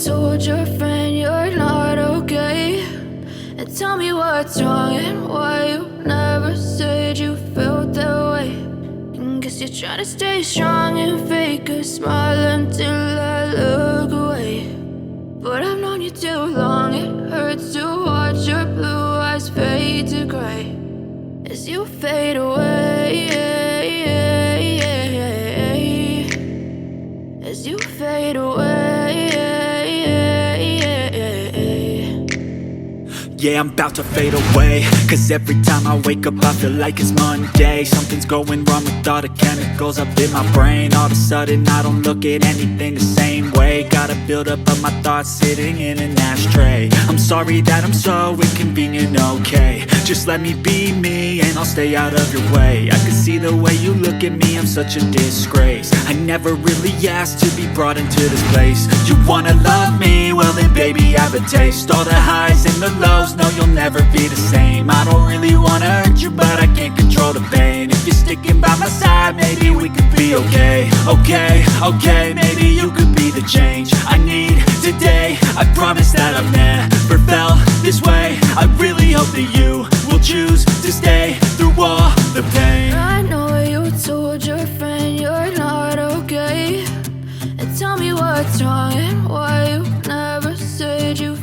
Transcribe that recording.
told your friend you're not okay? And tell me what's wrong and why you never said you felt that way. And guess you're trying to stay strong and fake a smile until I look away. But I've known you too long, it hurts to watch your blue eyes fade to gray as you fade away, as you fade away. Yeah, I'm about to fade away, cause every time I wake up I feel like it's Monday. Something's going wrong with all the chemicals up in my brain. All of a sudden I don't look at anything the same way. Gotta build up of my thoughts sitting in an ashtray. I'm sorry that I'm so inconvenient, okay? Just let me be me and I'll stay out of your way. I can see the way you look at me, I'm such a disgrace. I never really asked to be brought into this place. You wanna love me? Well then baby I have a taste. All the highs and the lows, no you'll never be the same. I don't really wanna hurt you but I can't control the pain. If you're sticking by my side maybe we could be okay. Okay, maybe you could be the change.